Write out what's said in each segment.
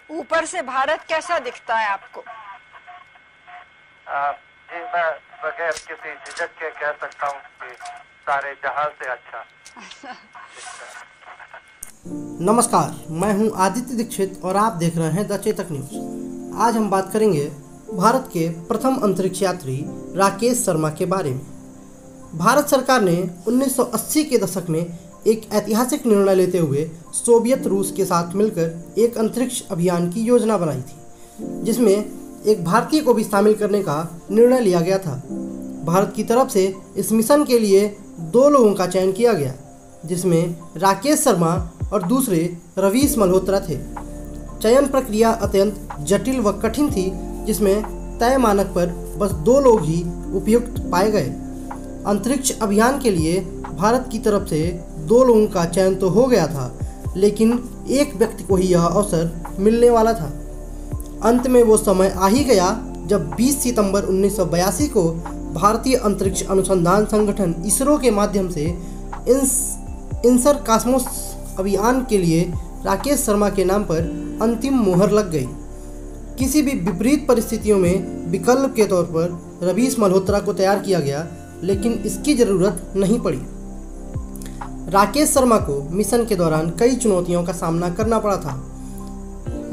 ऊपर से भारत कैसा दिखता है आपको? जी, मैं बगैर किसी झिझक के कह सकता हूँ कि सारे जहां से अच्छा दिखता है। नमस्कार, मैं हूं आदित्य दीक्षित और आप देख रहे हैं द चेतक न्यूज। आज हम बात करेंगे भारत के प्रथम अंतरिक्ष यात्री राकेश शर्मा के बारे में। भारत सरकार ने 1980 के दशक में एक ऐतिहासिक निर्णय लेते हुए सोवियत रूस के साथ मिलकर एक अंतरिक्ष अभियान की योजना बनाई थी, जिसमें एक भारतीय को भी शामिल करने का निर्णय लिया गया था। भारत की तरफ से इस मिशन के लिए 2 लोगों का चयन किया गया, जिसमें राकेश शर्मा और दूसरे रवीश मल्होत्रा थे। चयन प्रक्रिया अत्यंत जटिल व कठिन थी, जिसमें तय मानक पर बस 2 लोग ही उपयुक्त पाए गए। अंतरिक्ष अभियान के लिए भारत की तरफ से 2 लोगों का चयन तो हो गया था, लेकिन एक व्यक्ति को ही यह अवसर मिलने वाला था। अंत में वो समय आ ही गया जब 20 सितंबर 1982 को भारतीय अंतरिक्ष अनुसंधान संगठन इसरो के माध्यम से इंसर कॉस्मोस अभियान के लिए राकेश शर्मा के नाम पर अंतिम मोहर लग गई। किसी भी विपरीत परिस्थितियों में विकल्प के तौर पर रवीश मल्होत्रा को तैयार किया गया, लेकिन इसकी ज़रूरत नहीं पड़ी। राकेश शर्मा को मिशन के दौरान कई चुनौतियों का सामना करना पड़ा था।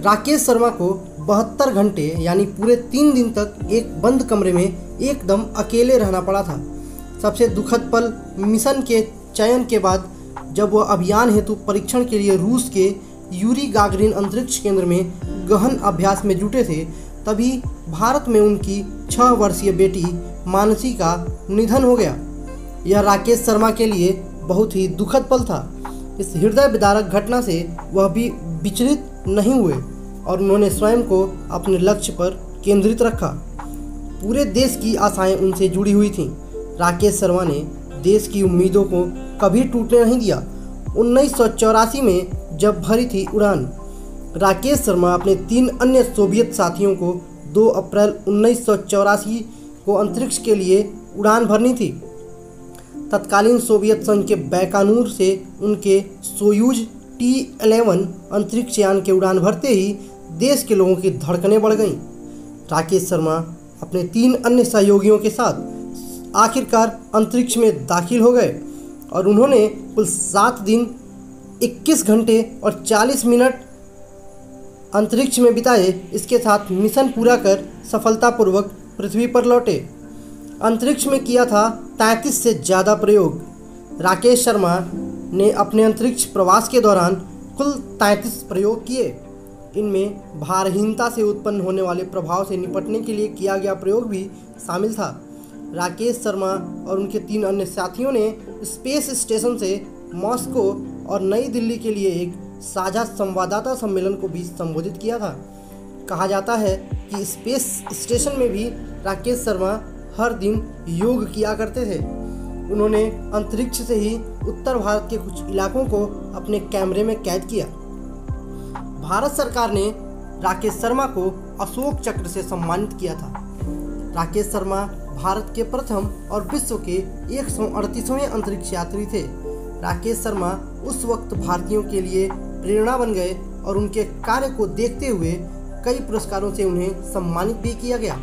राकेश शर्मा को 72 घंटे यानी पूरे 3 दिन तक एक बंद कमरे में एकदम अकेले रहना पड़ा था। सबसे दुखद पल मिशन के चयन के बाद जब वह अभियान हेतु परीक्षण के लिए रूस के यूरी गागरिन अंतरिक्ष केंद्र में गहन अभ्यास में जुटे थे, तभी भारत में उनकी 6 वर्षीय बेटी मानसी का निधन हो गया। यह राकेश शर्मा के लिए बहुत ही दुखद पल था। इस हृदय विदारक घटना से वह भी विचलित नहीं हुए और उन्होंने स्वयं को अपने लक्ष्य पर केंद्रित रखा। पूरे देश की आशाएं उनसे जुड़ी हुई थीं। राकेश शर्मा ने देश की उम्मीदों को कभी टूटने नहीं दिया। 1984 में जब भरी थी उड़ान, राकेश शर्मा अपने 3 अन्य सोवियत साथियों को 2 अप्रैल 1984 को अंतरिक्ष के लिए उड़ान भरनी थी। तत्कालीन सोवियत संघ के बैकानूर से उनके सोयूज T-11 अंतरिक्ष यान के उड़ान भरते ही देश के लोगों की धड़कनें बढ़ गईं। राकेश शर्मा अपने 3 अन्य सहयोगियों के साथ आखिरकार अंतरिक्ष में दाखिल हो गए और उन्होंने कुल 7 दिन 21 घंटे और 40 मिनट अंतरिक्ष में बिताए। इसके साथ मिशन पूरा कर सफलतापूर्वक पृथ्वी पर लौटे। अंतरिक्ष में किया था 33 से ज़्यादा प्रयोग। राकेश शर्मा ने अपने अंतरिक्ष प्रवास के दौरान कुल 33 प्रयोग किए। इनमें भारहीनता से उत्पन्न होने वाले प्रभाव से निपटने के लिए किया गया प्रयोग भी शामिल था। राकेश शर्मा और उनके 3 अन्य साथियों ने स्पेस स्टेशन से मॉस्को और नई दिल्ली के लिए एक साझा संवाददाता सम्मेलन को भी संबोधित किया था। कहा जाता है कि स्पेस स्टेशन में भी राकेश शर्मा हर दिन योग किया करते थे। उन्होंने अंतरिक्ष से ही उत्तर भारत के कुछ इलाकों को अपने कैमरे में कैद किया। भारत सरकार ने राकेश शर्मा को अशोक चक्र से सम्मानित किया था। राकेश शर्मा भारत के प्रथम और विश्व के 138वें अंतरिक्ष यात्री थे। राकेश शर्मा उस वक्त भारतीयों के लिए प्रेरणा बन गए और उनके कार्य को देखते हुए कई पुरस्कारों से उन्हें सम्मानित भी किया गया,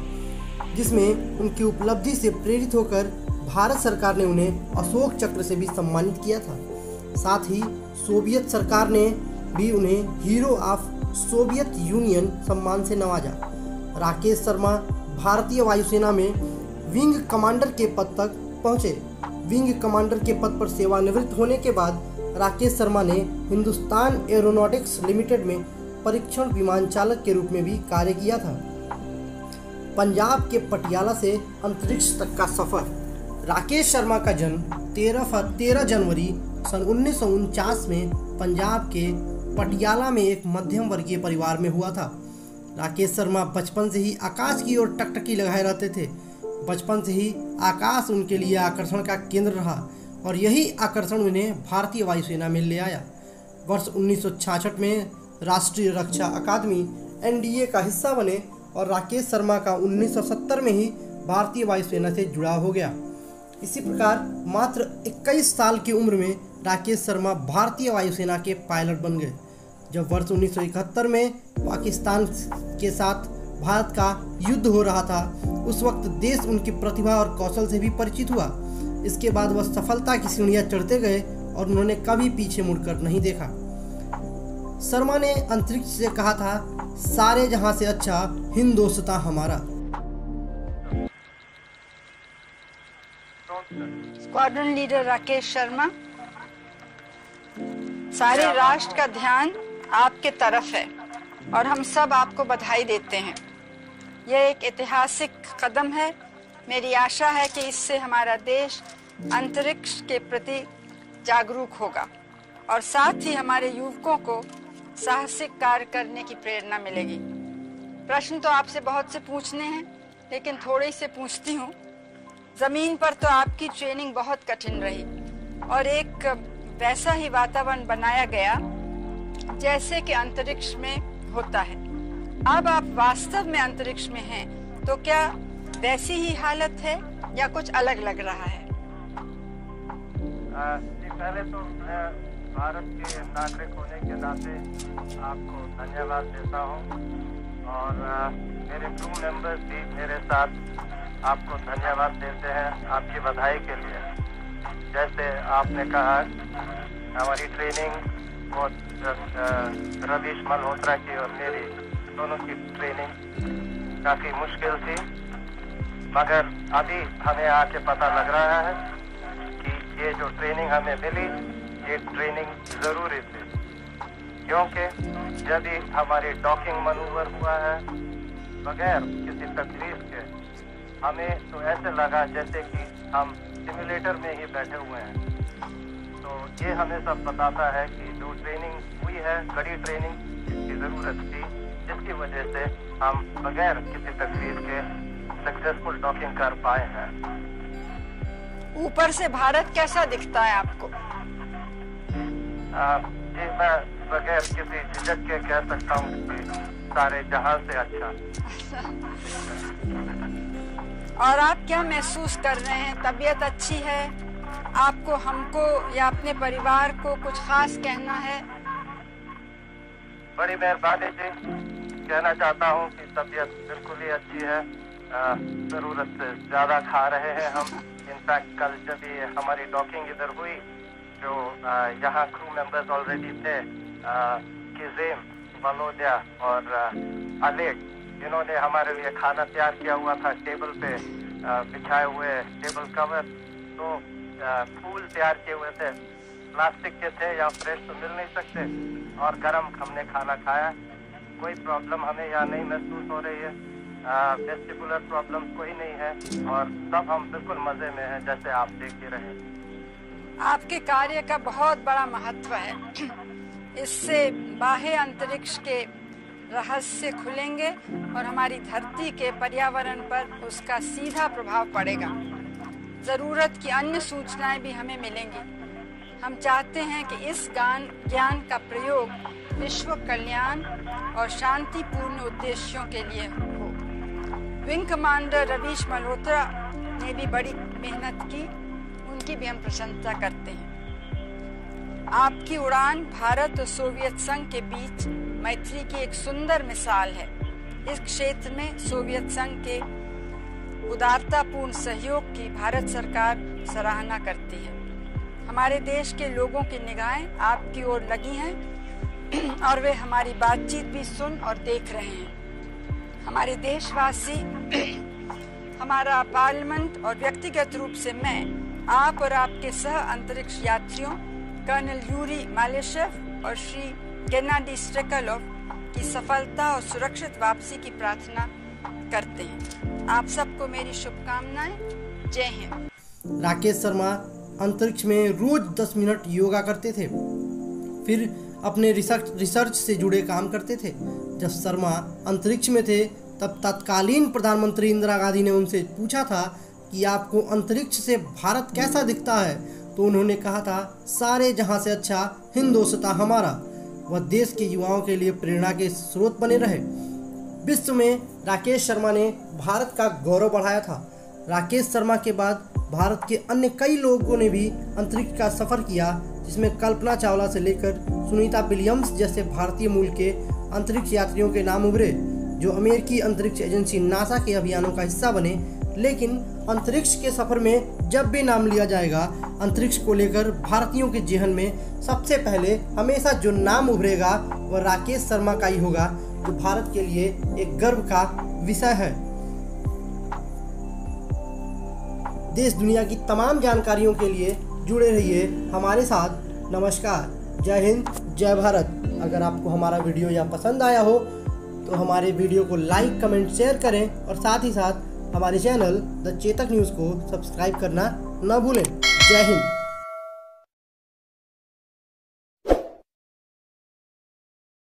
जिसमें उनकी उपलब्धि से प्रेरित होकर भारत सरकार ने उन्हें अशोक चक्र से भी सम्मानित किया था। साथ ही सोवियत सरकार ने भी उन्हें हीरो ऑफ सोवियत यूनियन सम्मान से नवाजा। राकेश शर्मा भारतीय वायुसेना में विंग कमांडर के पद तक पहुंचे। विंग कमांडर के पद पर सेवानिवृत्त होने के बाद राकेश शर्मा ने हिंदुस्तान एरोनॉटिक्स लिमिटेड में परीक्षण विमान चालक के रूप में भी कार्य किया था। पंजाब के पटियाला से अंतरिक्ष तक का सफर। राकेश शर्मा का जन्म 13 जनवरी सन 1949 में पंजाब के पटियाला में एक मध्यम वर्गीय परिवार में हुआ था। राकेश शर्मा बचपन से ही आकाश की ओर टकटकी लगाए रहते थे। बचपन से ही आकाश उनके लिए आकर्षण का केंद्र रहा और यही आकर्षण उन्हें भारतीय वायुसेना में ले आया। वर्ष 1966 में राष्ट्रीय रक्षा अकादमी NDA का हिस्सा बने और राकेश शर्मा का 1970 में ही भारतीय वायुसेना से जुड़ाव हो गया। इसी प्रकार मात्र 21 साल की उम्र में राकेश शर्मा भारतीय वायुसेना के पायलट बन गए। जब वर्ष 1971 में पाकिस्तान के साथ भारत का युद्ध हो रहा था, उस वक्त देश उनकी प्रतिभा और कौशल से भी परिचित हुआ। इसके बाद वह सफलता की सीढ़ियां चढ़ते गए और उन्होंने कभी पीछे मुड़कर नहीं देखा। शर्मा ने अंतरिक्ष से कहा था, सारे जहां से अच्छा हिंदोस्तां हमारा। स्क्वाड्रन लीडर राकेश शर्मा, सारे राष्ट्र का ध्यान आपके तरफ है और हम सब आपको बधाई देते हैं। यह एक ऐतिहासिक कदम है। मेरी आशा है कि इससे हमारा देश अंतरिक्ष के प्रति जागरूक होगा और साथ ही हमारे युवकों को साहसिक कार्य करने की प्रेरणा मिलेगी। प्रश्न तो आपसे बहुत से पूछने हैं, लेकिन थोड़े से पूछती हूँ। जमीन पर तो आपकी ट्रेनिंग बहुत कठिन रही और एक वैसा ही वातावरण बनाया गया जैसे कि अंतरिक्ष में होता है। अब आप वास्तव में अंतरिक्ष में हैं, तो क्या वैसी ही हालत है या कुछ अलग लग रहा है? जी, पहले तो मैं भारत के नागरिक होने के नाते आपको धन्यवाद देता हूँ और मेरे क्रू मेंबर्स भी मेरे साथ आपको धन्यवाद देते हैं आपकी बधाई के लिए। जैसे आपने कहा, हमारी ट्रेनिंग बहुत रवीश मल्होत्रा की और मेरी दोनों की ट्रेनिंग काफ़ी मुश्किल थी, मगर अभी हमें आके पता लग रहा है कि ये जो ट्रेनिंग हमें मिली, ये ट्रेनिंग ज़रूरी थी, क्योंकि जब भी हमारी डॉकिंग मनूवर हुआ है बगैर किसी तकलीफ के, हमें तो ऐसे लगा जैसे कि हम सिमुलेटर में ही बैठे हुए हैं। तो ये हमें सब बताता है कि जो ट्रेनिंग हुई है, कड़ी ट्रेनिंग, इसकी ज़रूरत थी, जिसकी वजह से हम बगैर किसी तकलीफ के सक्सेसफुल डॉकिंग कर पाए हैं। ऊपर से भारत कैसा दिखता है आपको? जी, मैं बगैर किसी झिझक के कह सकता हूँ कि सारे जहां से अच्छा। और आप क्या महसूस कर रहे हैं? तबीयत अच्छी है आपको, हमको या अपने परिवार को कुछ खास कहना है? बड़ी मेहरबानी जी। कहना चाहता हूँ कि तबीयत बिल्कुल ही अच्छी है। ज़रूरत से ज़्यादा खा रहे हैं हम। इनफैक्ट कल जब ये हमारी डॉकिंग इधर हुई, जो यहाँ क्रू मेंबर्स ऑलरेडी थे, किज़ेम, वलोदिया और अलेक, इन्होंने हमारे लिए खाना तैयार किया हुआ था, टेबल पे बिछाए हुए टेबल कवर। तो फूल तैयार किए हुए थे, प्लास्टिक के थे, या फ्रेश तो मिल नहीं सकते, और गरम हमने खाना खाया। कोई प्रॉब्लम हमें यहाँ नहीं महसूस हो रही है, वेस्टिबुलर प्रॉब्लम कोई नहीं है, और सब हम बिल्कुल मजे में हैं, जैसे आप देख ही रहे। आपके कार्य का बहुत बड़ा महत्व है। इससे बाह्य अंतरिक्ष के रहस्य खुलेंगे और हमारी धरती के पर्यावरण पर उसका सीधा प्रभाव पड़ेगा। जरूरत की अन्य सूचनाएं भी हमें मिलेंगी। हम चाहते हैं कि इस ज्ञान का प्रयोग विश्व कल्याण और शांतिपूर्ण उद्देश्यों के लिए हो। विंग कमांडर रवीश मल्होत्रा ने भी बड़ी मेहनत की, उनकी भी हम प्रशंसा करते हैं। आपकी उड़ान भारत और सोवियत संघ के बीच मैत्री की एक सुंदर मिसाल है। इस क्षेत्र में सोवियत संघ के उदारतापूर्ण सहयोग की भारत सरकार सराहना करती है। हमारे देश के लोगों की निगाहें आपकी ओर लगी हैं और वे हमारी बातचीत भी सुन और देख रहे हैं। हमारे देशवासी, हमारा पार्लियामेंट और व्यक्तिगत रूप से मैं आप और आपके सह अंतरिक्ष यात्रियों कर्नल यूरी मालेशेव और श्री गेनाडी स्ट्रेकलोव की सफलता और सुरक्षित वापसी की प्रार्थना करते हैं। आप सबको मेरी शुभकामनाएं। जय हिंद। राकेश शर्मा अंतरिक्ष में रोज 10 मिनट योगा करते थे, फिर अपने रिसर्च से जुड़े काम करते थे। जब शर्मा अंतरिक्ष में थे तब तत्कालीन प्रधानमंत्री इंदिरा गांधी ने उनसे पूछा था कि आपको अंतरिक्ष से भारत कैसा दिखता है, तो उन्होंने कहा था, सारे जहां से अच्छा हिंदोस्तां हमारा। वह देश के युवाओं के लिए प्रेरणा के स्रोत बने रहे। विश्व में राकेश शर्मा ने भारत का गौरव बढ़ाया था। राकेश शर्मा के बाद भारत के अन्य कई लोगों ने भी अंतरिक्ष का सफर किया, जिसमें कल्पना चावला से लेकर सुनीता विलियम्स जैसे भारतीय मूल के अंतरिक्ष यात्रियों के नाम उभरे, जो अमेरिकी अंतरिक्ष एजेंसी नासा के अभियानों का हिस्सा बने। लेकिन अंतरिक्ष के सफर में जब भी नाम लिया जाएगा अंतरिक्ष को लेकर, भारतीयों के जेहन में सबसे पहले हमेशा जो नाम उभरेगा वह राकेश शर्मा का ही होगा, जो भारत के लिए एक गर्व का विषय है। देश दुनिया की तमाम जानकारियों के लिए जुड़े रहिए हमारे साथ। नमस्कार, जय हिंद, जय भारत। अगर आपको हमारा वीडियो यह पसंद आया हो तो हमारे वीडियो को लाइक, कमेंट, शेयर करें और साथ ही साथ हमारे चैनल द चेतक न्यूज़ को सब्सक्राइब करना न भूलें। जय हिंद।